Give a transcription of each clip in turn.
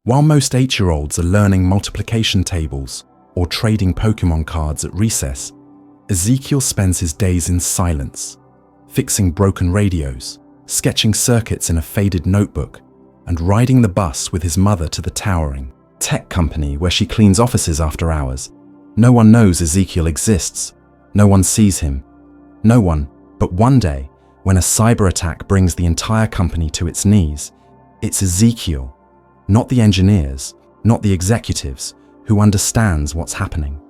While most 8-year-olds are learning multiplication tables or trading Pokemon cards at recess, Ezekiel spends his days in silence, fixing broken radios, sketching circuits in a faded notebook, and riding the bus with his mother to the towering tech company where she cleans offices after hours. No one knows Ezekiel exists. No one sees him. No one. But one day, when a cyber attack brings the entire company to its knees, it's Ezekiel, not the engineers, not the executives, who understands what's happening.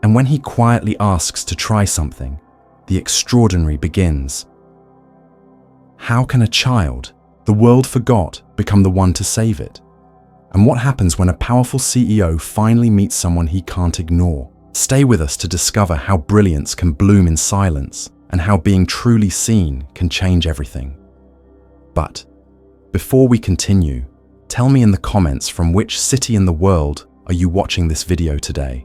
And when he quietly asks to try something, the extraordinary begins. How can a child the world forgot become the one to save it? And what happens when a powerful CEO finally meets someone he can't ignore? Stay with us to discover how brilliance can bloom in silence and how being truly seen can change everything. But before we continue, tell me in the comments from which city in the world are you watching this video today?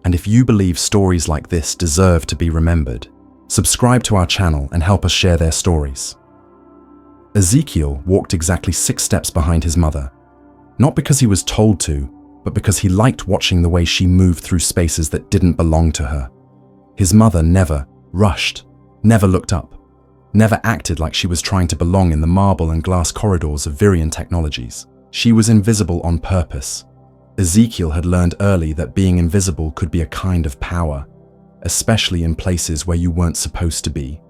And if you believe stories like this deserve to be remembered, subscribe to our channel and help us share their stories. Ezekiel walked exactly 6 steps behind his mother, not because he was told to, but because he liked watching the way she moved through spaces that didn't belong to her. His mother never rushed, never looked up, never acted like she was trying to belong in the marble and glass corridors of Virion Technologies. She was invisible on purpose. Ezekiel had learned early that being invisible could be a kind of power, especially in places where you weren't supposed to be.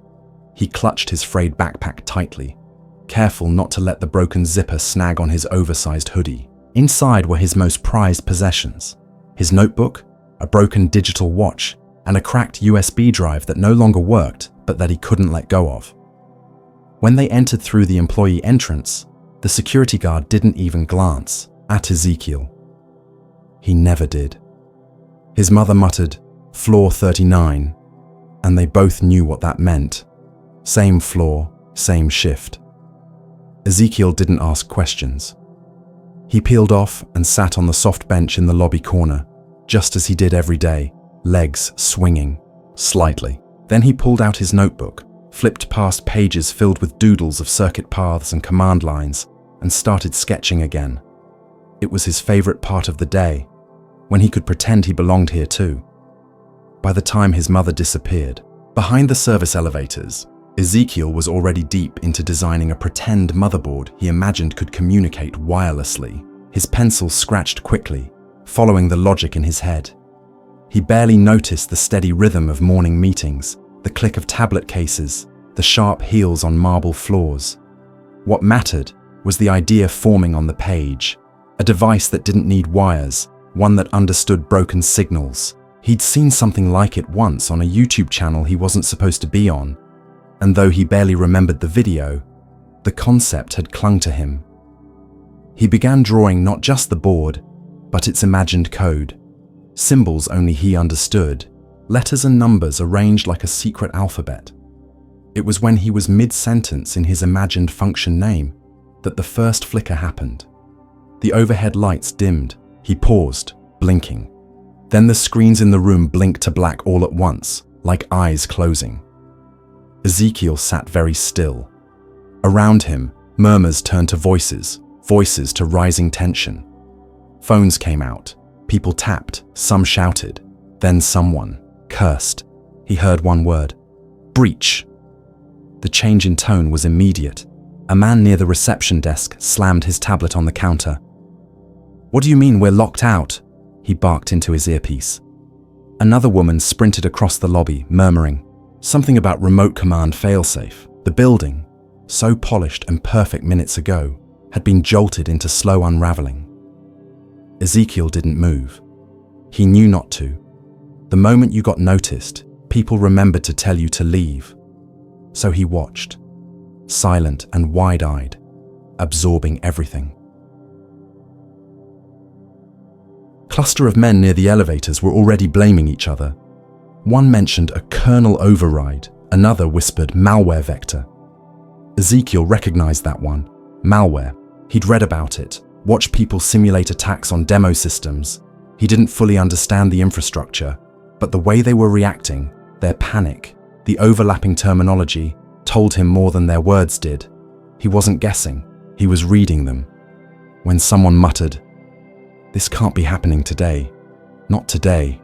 He clutched his frayed backpack tightly, careful not to let the broken zipper snag on his oversized hoodie. Inside were his most prized possessions: his notebook, a broken digital watch, and a cracked USB drive that no longer worked but that he couldn't let go of. When they entered through the employee entrance, the security guard didn't even glance at Ezekiel. He never did. His mother muttered, "Floor 39," and they both knew what that meant. Same floor, same shift. Ezekiel didn't ask questions. He peeled off and sat on the soft bench in the lobby corner, just as he did every day, legs swinging slightly. Then he pulled out his notebook, flipped past pages filled with doodles of circuit paths and command lines, and started sketching again. It was his favorite part of the day, when he could pretend he belonged here too. By the time his mother disappeared, behind the service elevators, Ezekiel was already deep into designing a pretend motherboard he imagined could communicate wirelessly. His pencil scratched quickly, following the logic in his head. He barely noticed the steady rhythm of morning meetings, the click of tablet cases, the sharp heels on marble floors. What mattered was the idea forming on the page, a device that didn't need wires, one that understood broken signals. He'd seen something like it once on a YouTube channel he wasn't supposed to be on, and though he barely remembered the video, the concept had clung to him. He began drawing not just the board, but its imagined code. Symbols only he understood, letters and numbers arranged like a secret alphabet. It was when he was mid-sentence in his imagined function name that the first flicker happened. The overhead lights dimmed. He paused, blinking. Then the screens in the room blinked to black all at once, like eyes closing. Ezekiel sat very still. Around him, murmurs turned to voices, voices to rising tension. Phones came out. People tapped, some shouted. Then someone cursed. He heard one word: breach. The change in tone was immediate. A man near the reception desk slammed his tablet on the counter. "What do you mean we're locked out?" he barked into his earpiece. Another woman sprinted across the lobby, murmuring something about remote command failsafe. The building, so polished and perfect minutes ago, had been jolted into slow unraveling. Ezekiel didn't move. He knew not to. The moment you got noticed, people remembered to tell you to leave. So he watched, silent and wide-eyed, absorbing everything. Cluster of men near the elevators were already blaming each other. One mentioned a kernel override, another whispered malware vector. Ezekiel recognized that one, malware. He'd read about it, watched people simulate attacks on demo systems. He didn't fully understand the infrastructure, but the way they were reacting, their panic, the overlapping terminology, told him more than their words did. He wasn't guessing, he was reading them. when someone muttered, "This can't be happening today. Not today."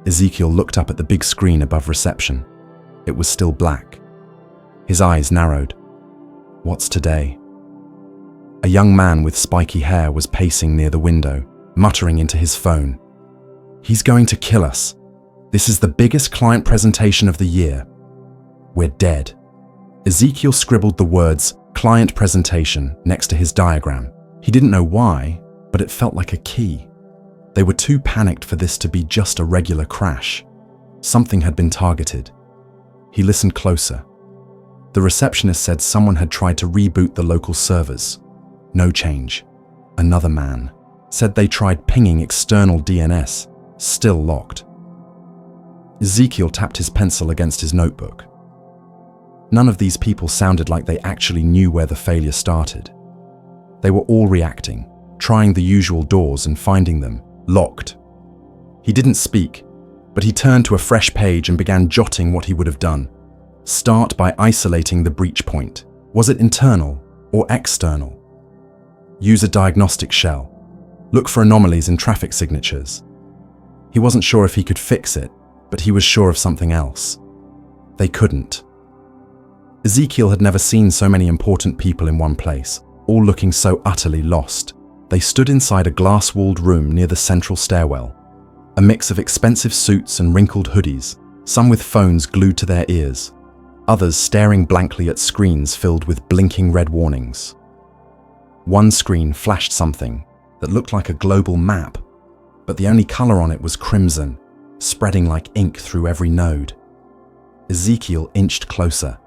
Ezekiel looked up at the big screen above reception. It was still black. His eyes narrowed. What's today? A young man with spiky hair was pacing near the window, muttering into his phone. "He's going to kill us. This is the biggest client presentation of the year. We're dead." Ezekiel scribbled the words "client presentation" next to his diagram. He didn't know why, but it felt like a key. They were too panicked for this to be just a regular crash. Something had been targeted. He listened closer. The receptionist said someone had tried to reboot the local servers. No change. Another man said they tried pinging external DNS, still locked. Ezekiel tapped his pencil against his notebook. None of these people sounded like they actually knew where the failure started. They were all reacting, trying the usual doors and finding them locked. He didn't speak, but he turned to a fresh page and began jotting what he would have done. Start by isolating the breach point. Was it internal or external? Use a diagnostic shell. Look for anomalies in traffic signatures. He wasn't sure if he could fix it, but he was sure of something else. They couldn't. Ezekiel had never seen so many important people in one place, all looking so utterly lost. They stood inside a glass-walled room near the central stairwell. A mix of expensive suits and wrinkled hoodies, some with phones glued to their ears, others staring blankly at screens filled with blinking red warnings. One screen flashed something that looked like a global map, but the only color on it was crimson, spreading like ink through every node. Ezekiel inched closer,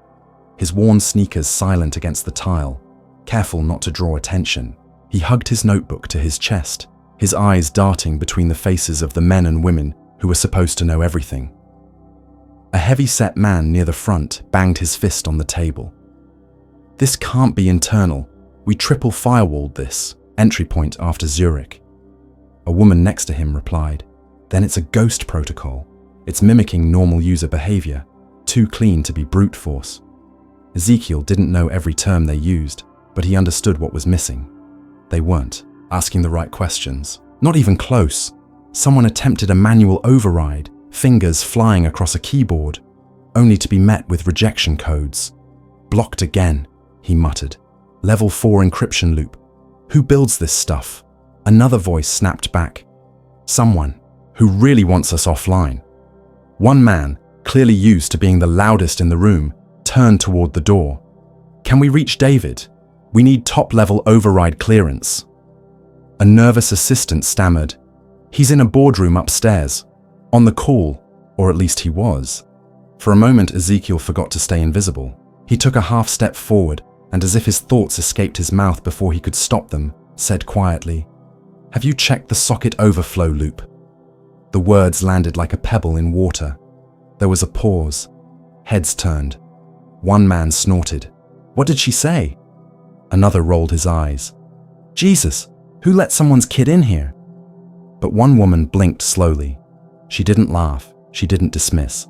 his worn sneakers silent against the tile, careful not to draw attention. He hugged his notebook to his chest, his eyes darting between the faces of the men and women who were supposed to know everything. A heavy-set man near the front banged his fist on the table. "This can't be internal. We triple firewalled this. Entry point after Zurich." A woman next to him replied, "Then it's a ghost protocol. It's mimicking normal user behavior, too clean to be brute force." Ezekiel didn't know every term they used, but he understood what was missing. They weren't asking the right questions. Not even close. Someone attempted a manual override, fingers flying across a keyboard, only to be met with rejection codes. "Blocked again," he muttered. "Level 4 encryption loop. Who builds this stuff?" Another voice snapped back. "Someone who really wants us offline." One man, clearly used to being the loudest in the room, turned toward the door. "Can we reach David? We need top-level override clearance." A nervous assistant stammered, "He's in a boardroom upstairs. On the call, or at least he was." For a moment, Ezekiel forgot to stay invisible. He took a half step forward, and as if his thoughts escaped his mouth before he could stop them, said quietly, "Have you checked the socket overflow loop?" The words landed like a pebble in water. There was a pause. Heads turned. One man snorted. "What did she say?" Another rolled his eyes. "Jesus, who let someone's kid in here?" But one woman blinked slowly. She didn't laugh. She didn't dismiss.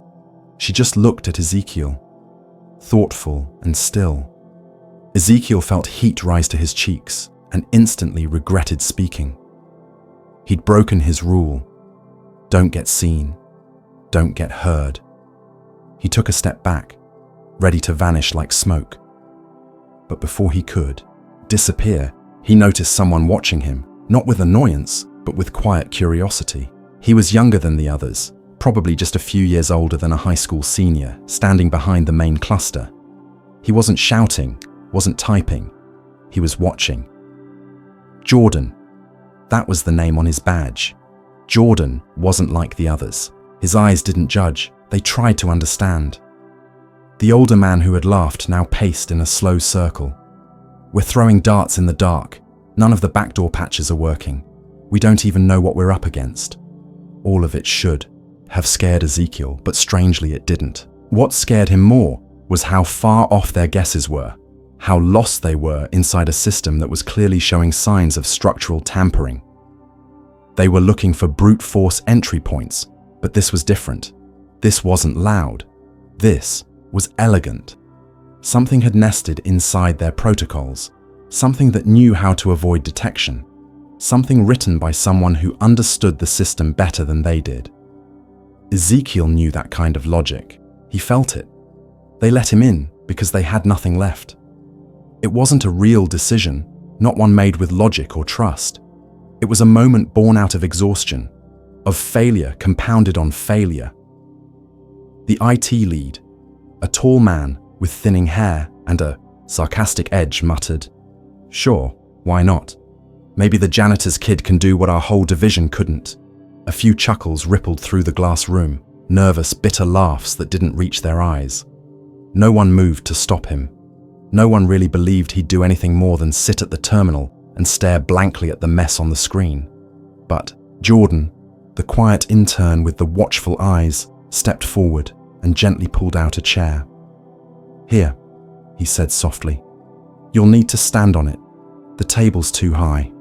She just looked at Ezekiel, thoughtful and still. Ezekiel felt heat rise to his cheeks and instantly regretted speaking. He'd broken his rule. Don't get seen. Don't get heard. He took a step back, ready to vanish like smoke. But before he could disappear, he noticed someone watching him, not with annoyance, but with quiet curiosity. He was younger than the others, probably just a few years older than a high school senior, standing behind the main cluster. He wasn't shouting, wasn't typing. He was watching. Jordan. That was the name on his badge. Jordan wasn't like the others. His eyes didn't judge. They tried to understand. The older man who had laughed now paced in a slow circle. "We're throwing darts in the dark. None of the backdoor patches are working. We don't even know what we're up against." All of it should have scared Ezekiel, but strangely it didn't. What scared him more was how far off their guesses were, how lost they were inside a system that was clearly showing signs of structural tampering. They were looking for brute force entry points, but this was different. This wasn't loud. This was elegant. Something had nested inside their protocols, something that knew how to avoid detection, something written by someone who understood the system better than they did. Ezekiel knew that kind of logic. He felt it. They let him in because they had nothing left. It wasn't a real decision, not one made with logic or trust. It was a moment born out of exhaustion, of failure compounded on failure. The IT lead, a tall man with thinning hair and a sarcastic edge, muttered, "Sure, why not? Maybe the janitor's kid can do what our whole division couldn't." A few chuckles rippled through the glass room, nervous, bitter laughs that didn't reach their eyes. No one moved to stop him. No one really believed he'd do anything more than sit at the terminal and stare blankly at the mess on the screen. But Jordan, the quiet intern with the watchful eyes, stepped forward and gently pulled out a chair. "Here," he said softly. "You'll need to stand on it. The table's too high."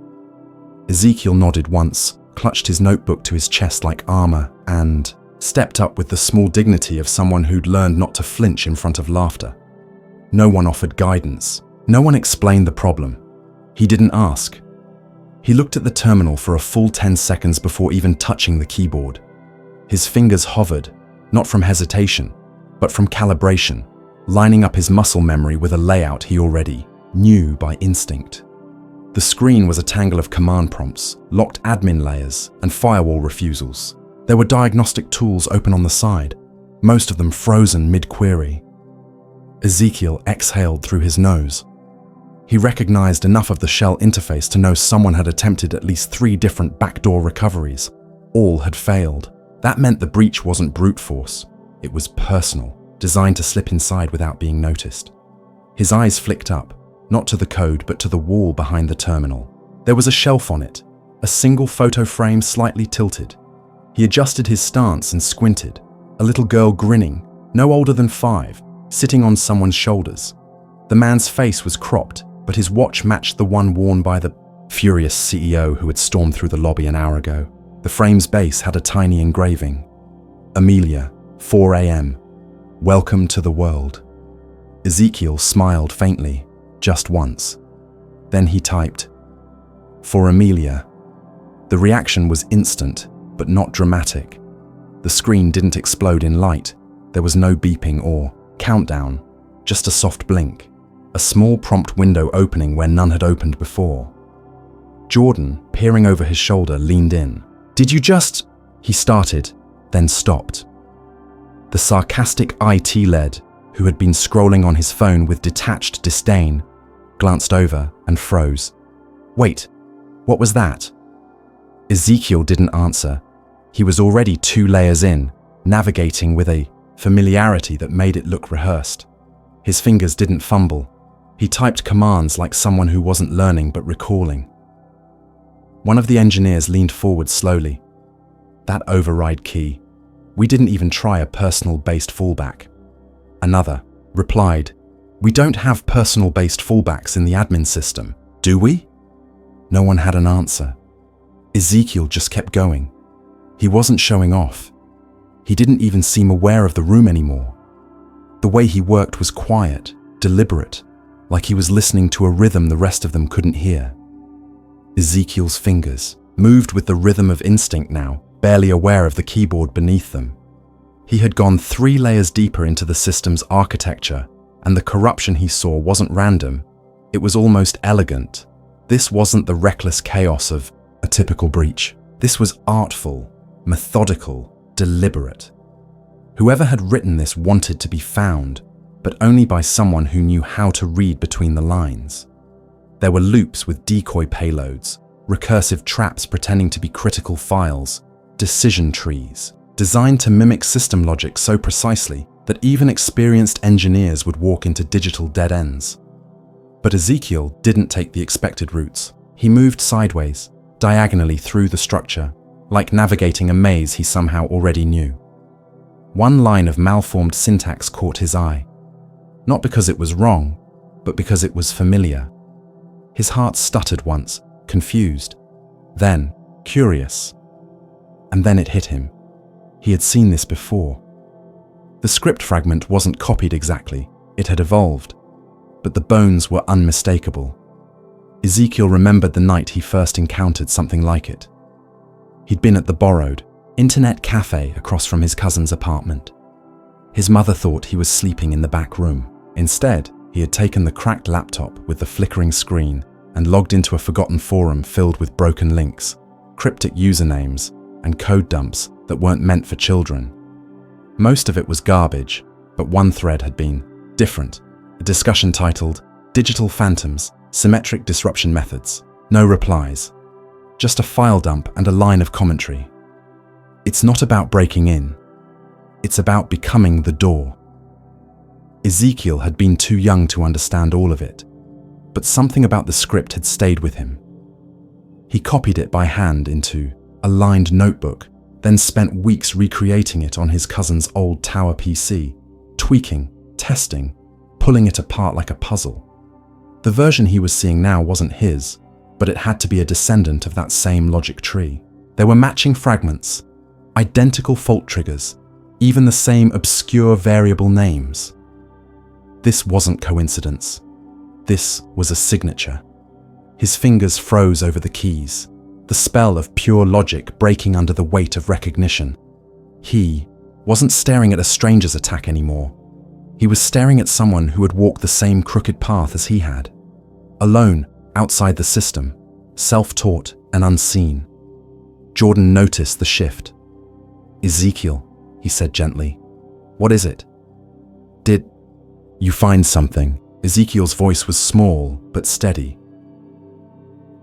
Ezekiel nodded once, clutched his notebook to his chest like armor, and stepped up with the small dignity of someone who'd learned not to flinch in front of laughter. No one offered guidance. No one explained the problem. He didn't ask. He looked at the terminal for a full 10 seconds before even touching the keyboard. His fingers hovered, not from hesitation, but from calibration, lining up his muscle memory with a layout he already knew by instinct. The screen was a tangle of command prompts, locked admin layers, and firewall refusals. There were diagnostic tools open on the side, most of them frozen mid-query. Ezekiel exhaled through his nose. He recognized enough of the shell interface to know someone had attempted at least 3 different backdoor recoveries. All had failed. That meant the breach wasn't brute force. It was personal, designed to slip inside without being noticed. His eyes flicked up, not to the code but to the wall behind the terminal. There was a shelf on it, a single photo frame slightly tilted. He adjusted his stance and squinted. A little girl grinning, no older than 5, sitting on someone's shoulders. The man's face was cropped, but his watch matched the one worn by the furious CEO who had stormed through the lobby an hour ago. The frame's base had a tiny engraving. "Amelia, 4 a.m. Welcome to the world." Ezekiel smiled faintly, just once. Then he typed, "For Amelia." The reaction was instant, but not dramatic. The screen didn't explode in light. There was no beeping or countdown, just a soft blink, a small prompt window opening where none had opened before. Jordan, peering over his shoulder, leaned in. "Did you just..." he started, then stopped. The sarcastic IT lead, who had been scrolling on his phone with detached disdain, glanced over and froze. "Wait, what was that?" Ezekiel didn't answer. He was already 2 layers in, navigating with a familiarity that made it look rehearsed. His fingers didn't fumble. He typed commands like someone who wasn't learning but recalling. One of the engineers leaned forward slowly. "That override key. We didn't even try a personal-based fallback." Another replied, "We don't have personal-based fallbacks in the admin system, do we?" No one had an answer. Ezekiel just kept going. He wasn't showing off. He didn't even seem aware of the room anymore. The way he worked was quiet, deliberate, like he was listening to a rhythm the rest of them couldn't hear. Ezekiel's fingers moved with the rhythm of instinct now, barely aware of the keyboard beneath them. He had gone 3 layers deeper into the system's architecture, and the corruption he saw wasn't random. It was almost elegant. This wasn't the reckless chaos of a typical breach. This was artful, methodical, deliberate. Whoever had written this wanted to be found, but only by someone who knew how to read between the lines. There were loops with decoy payloads, recursive traps pretending to be critical files, decision trees, designed to mimic system logic so precisely that even experienced engineers would walk into digital dead ends. But Ezekiel didn't take the expected routes. He moved sideways, diagonally through the structure, like navigating a maze he somehow already knew. One line of malformed syntax caught his eye. Not because it was wrong, but because it was familiar. His heart stuttered once, confused, then curious. And then it hit him. He had seen this before. The script fragment wasn't copied exactly, it had evolved, but the bones were unmistakable. Ezekiel remembered the night he first encountered something like it. He'd been at the borrowed internet cafe across from his cousin's apartment. His mother thought he was sleeping in the back room. Instead, he had taken the cracked laptop with the flickering screen and logged into a forgotten forum filled with broken links, cryptic usernames, and code dumps that weren't meant for children. Most of it was garbage, but one thread had been different. A discussion titled, "Digital Phantoms, Symmetric Disruption Methods." No replies. Just a file dump and a line of commentary. It's not about breaking in. It's about becoming the door. Ezekiel had been too young to understand all of it, but something about the script had stayed with him. He copied it by hand into a lined notebook, then spent weeks recreating it on his cousin's old tower PC, tweaking, testing, pulling it apart like a puzzle. The version he was seeing now wasn't his, but it had to be a descendant of that same logic tree. There were matching fragments, identical fault triggers, even the same obscure variable names. This wasn't coincidence. This was a signature. His fingers froze over the keys, the spell of pure logic breaking under the weight of recognition. He wasn't staring at a stranger's attack anymore. He was staring at someone who had walked the same crooked path as he had. Alone, outside the system, self-taught and unseen. Jordan noticed the shift. "Ezekiel," he said gently, "what is it?" "Did you find something?" Ezekiel's voice was small but steady.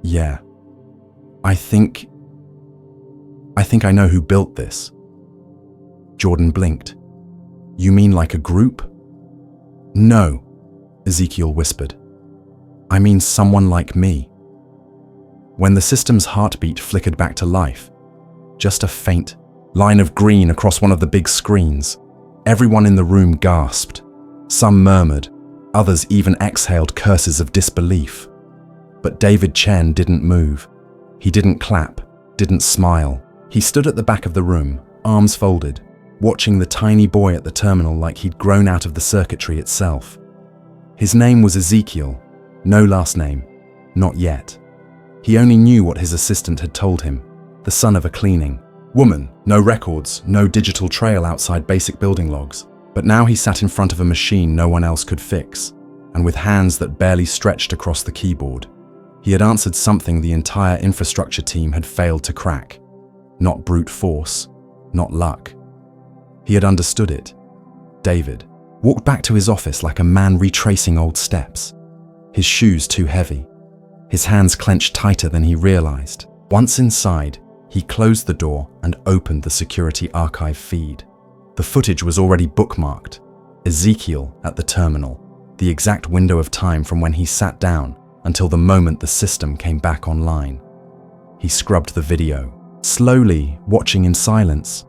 "Yeah. I think I know who built this." Jordan blinked. "You mean like a group?" "No," Ezekiel whispered. "I mean someone like me." When the system's heartbeat flickered back to life, just a faint line of green across one of the big screens, everyone in the room gasped. Some murmured, others even exhaled curses of disbelief. But David Chen didn't move. He didn't clap, didn't smile. He stood at the back of the room, arms folded, watching the tiny boy at the terminal like he'd grown out of the circuitry itself. His name was Ezekiel, no last name, not yet. He only knew what his assistant had told him, the son of a cleaning woman, no records, no digital trail outside basic building logs. But now he sat in front of a machine no one else could fix, and with hands that barely stretched across the keyboard. He had answered something the entire infrastructure team had failed to crack. Not brute force, not luck. He had understood it. David walked back to his office like a man retracing old steps, his shoes too heavy, his hands clenched tighter than he realized. Once inside, he closed the door and opened the security archive feed. The footage was already bookmarked. Ezekiel at the terminal, the exact window of time from when he sat down until the moment the system came back online. He scrubbed the video, slowly watching in silence.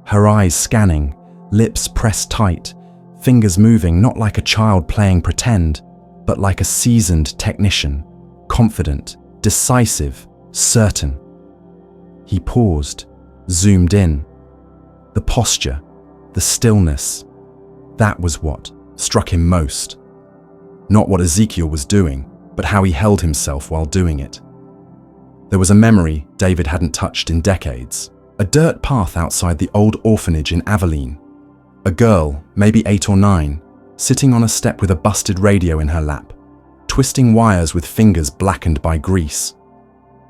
Her eyes scanning, lips pressed tight, fingers moving not like a child playing pretend, but like a seasoned technician, confident, decisive, certain. He paused, zoomed in. The posture, the stillness, that was what struck him most. Not what Ezekiel was doing, but how he held himself while doing it. There was a memory David hadn't touched in decades. A dirt path outside the old orphanage in Abilene. A girl, maybe 8 or 9, sitting on a step with a busted radio in her lap, twisting wires with fingers blackened by grease.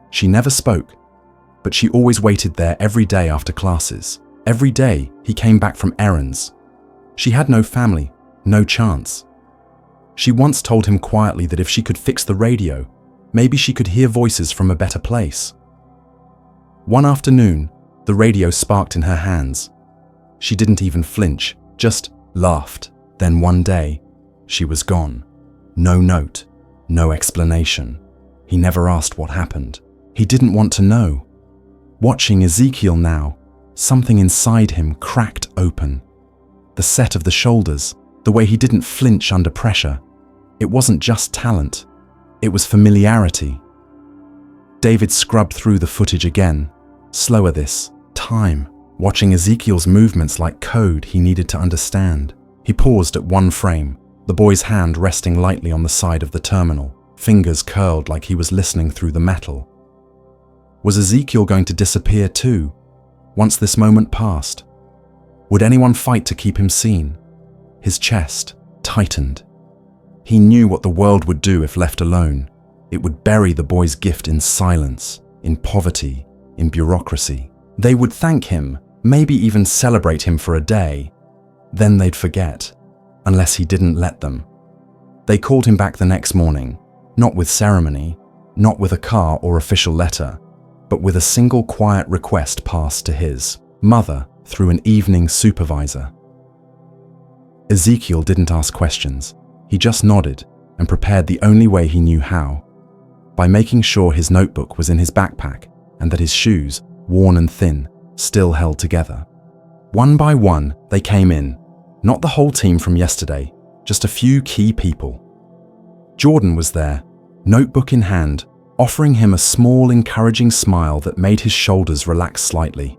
She never spoke, but she always waited there every day after classes. Every day he came back from errands. She had no family, no chance. She once told him quietly that if she could fix the radio, maybe she could hear voices from a better place. One afternoon, the radio sparked in her hands. She didn't even flinch, just laughed. Then one day, she was gone. No note, no explanation. He never asked what happened. He didn't want to know. Watching Ezekiel now, something inside him cracked open. The set of the shoulders, the way he didn't flinch under pressure. It wasn't just talent, it was familiarity. David scrubbed through the footage again, slower this time, watching Ezekiel's movements like code he needed to understand. He paused at one frame, the boy's hand resting lightly on the side of the terminal. fingers curled like he was listening through the metal. Was Ezekiel going to disappear too, once this moment passed? Would anyone fight to keep him seen? His chest tightened. He knew what the world would do if left alone. It would bury the boy's gift in silence, in poverty, in bureaucracy. They would thank him, maybe even celebrate him for a day. Then they'd forget, unless he didn't let them. They called him back the next morning, not with ceremony, not with a car or official letter, but with a single quiet request passed to his mother through an evening supervisor. Ezekiel didn't ask questions. He just nodded and prepared the only way he knew how, by making sure his notebook was in his backpack and that his shoes, worn and thin, still held together. One by one, they came in, not the whole team from yesterday, just a few key people. Jordan was there, notebook in hand, offering him a small, encouraging smile that made his shoulders relax slightly.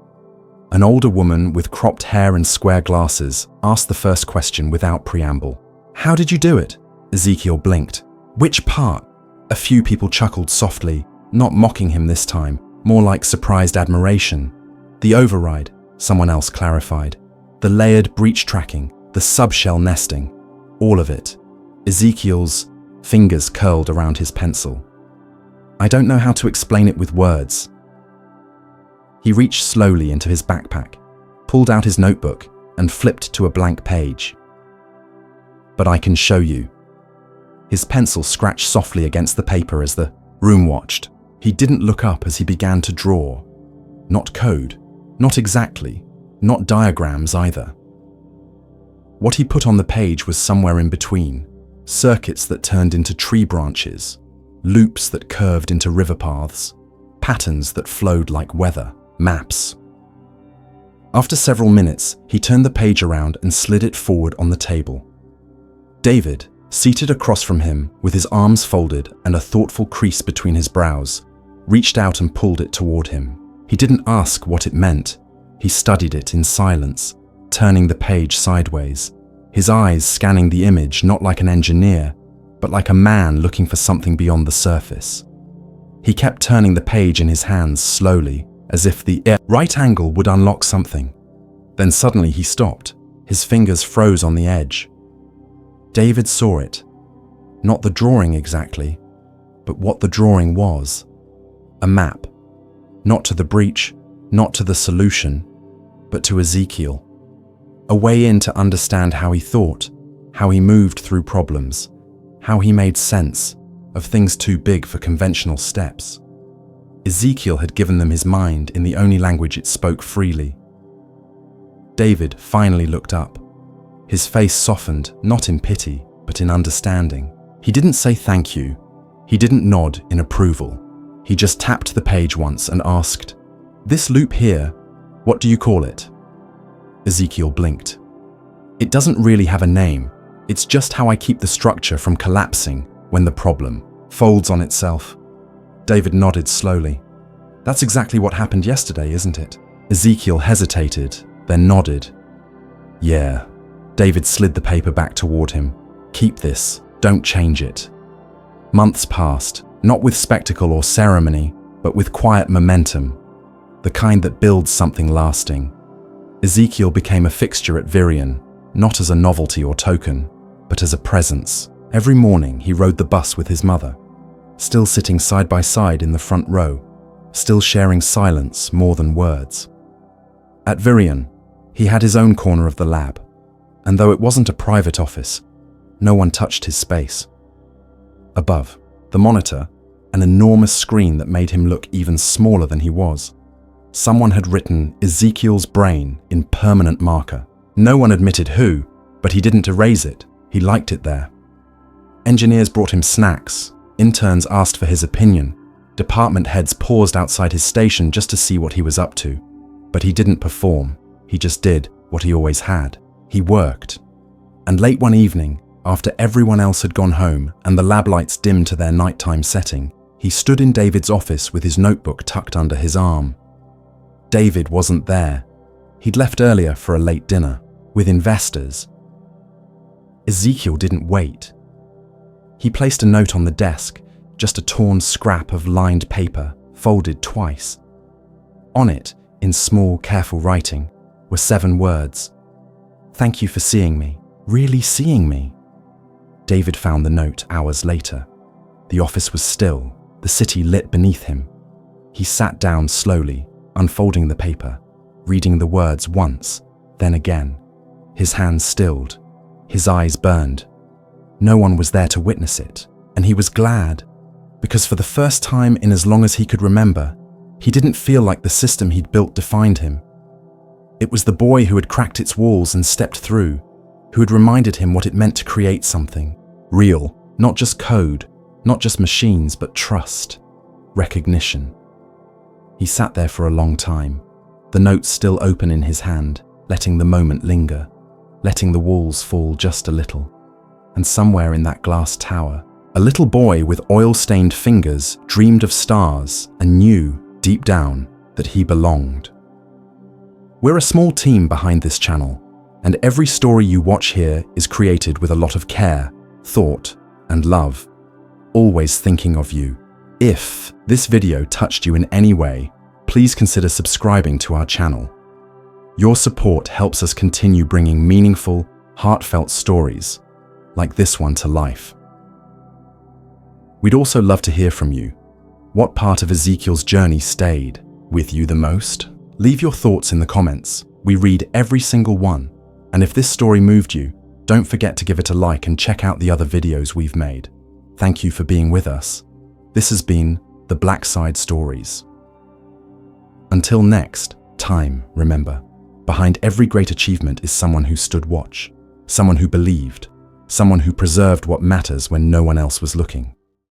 An older woman with cropped hair and square glasses asked the first question without preamble. "How did you do it?" Ezekiel blinked. "Which part?" A few people chuckled softly, not mocking him this time, more like surprised admiration. "The override," someone else clarified. "The layered breach tracking, the subshell nesting, all of it." Ezekiel's fingers curled around his pencil. "I don't know how to explain it with words." He reached slowly into his backpack, pulled out his notebook, and flipped to a blank page. "But I can show you." His pencil scratched softly against the paper as the room watched. He didn't look up as he began to draw. Not code, not exactly, not diagrams either. What he put on the page was somewhere in between. Circuits that turned into tree branches, loops that curved into river paths, patterns that flowed like weather, maps. After several minutes, he turned the page around and slid it forward on the table. David, seated across from him with his arms folded and a thoughtful crease between his brows, reached out and pulled it toward him. He didn't ask what it meant. He studied it in silence, turning the page sideways, his eyes scanning the image not like an engineer, but like a man looking for something beyond the surface. He kept turning the page in his hands slowly, as if the right angle would unlock something. Then suddenly he stopped. His fingers froze on the edge. David saw it. Not the drawing exactly, but what the drawing was. A map. Not to the breach, not to the solution, but to Ezekiel. A way in to understand how he thought, how he moved through problems, how he made sense of things too big for conventional steps. Ezekiel had given them his mind in the only language it spoke freely. David finally looked up. His face softened, not in pity, but in understanding. He didn't say thank you. He didn't nod in approval. He just tapped the page once and asked, "This loop here, what do you call it?" Ezekiel blinked. "It doesn't really have a name. It's just how I keep the structure from collapsing when the problem folds on itself." David nodded slowly. "That's exactly what happened yesterday, isn't it?" Ezekiel hesitated, then nodded. "Yeah." David slid the paper back toward him. "Keep this. Don't change it." Months passed, not with spectacle or ceremony, but with quiet momentum, the kind that builds something lasting. Ezekiel became a fixture at Virion, not as a novelty or token, but as a presence. Every morning he rode the bus with his mother, still sitting side by side in the front row, still sharing silence more than words. At Virion, he had his own corner of the lab, and though it wasn't a private office, no one touched his space. Above, the monitor, an enormous screen that made him look even smaller than he was. Someone had written Ezekiel's brain in permanent marker. No one admitted who, but he didn't erase it. He liked it there. Engineers brought him snacks. Interns asked for his opinion. Department heads paused outside his station just to see what he was up to. But he didn't perform. He just did what he always had. He worked. And late one evening, after everyone else had gone home and the lab lights dimmed to their nighttime setting, he stood in David's office with his notebook tucked under his arm. David wasn't there. He'd left earlier for a late dinner with investors. Ezekiel didn't wait. He placed a note on the desk, just a torn scrap of lined paper, folded twice. On it, in small, careful writing, were 7 words. "Thank you for seeing me, really seeing me." David found the note hours later. The office was still, the city lit beneath him. He sat down slowly, unfolding the paper, reading the words once, then again. His hands stilled, his eyes burned. No one was there to witness it, and he was glad, because for the first time in as long as he could remember, he didn't feel like the system he'd built defined him. It was the boy who had cracked its walls and stepped through, who had reminded him what it meant to create something real, not just code, not just machines, but trust, recognition. He sat there for a long time, the note still open in his hand, letting the moment linger, letting the walls fall just a little. And somewhere in that glass tower, a little boy with oil-stained fingers dreamed of stars and knew, deep down, that he belonged. We're a small team behind this channel, and every story you watch here is created with a lot of care, thought, and love, always thinking of you. If this video touched you in any way, please consider subscribing to our channel. Your support helps us continue bringing meaningful, heartfelt stories like this one to life. We'd also love to hear from you. What part of Ezekiel's journey stayed with you the most? Leave your thoughts in the comments. We read every single one. And if this story moved you, don't forget to give it a like and check out the other videos we've made. Thank you for being with us. This has been The Black Side Stories. Until next time, remember, behind every great achievement is someone who stood watch, someone who believed, someone who preserved what matters when no one else was looking.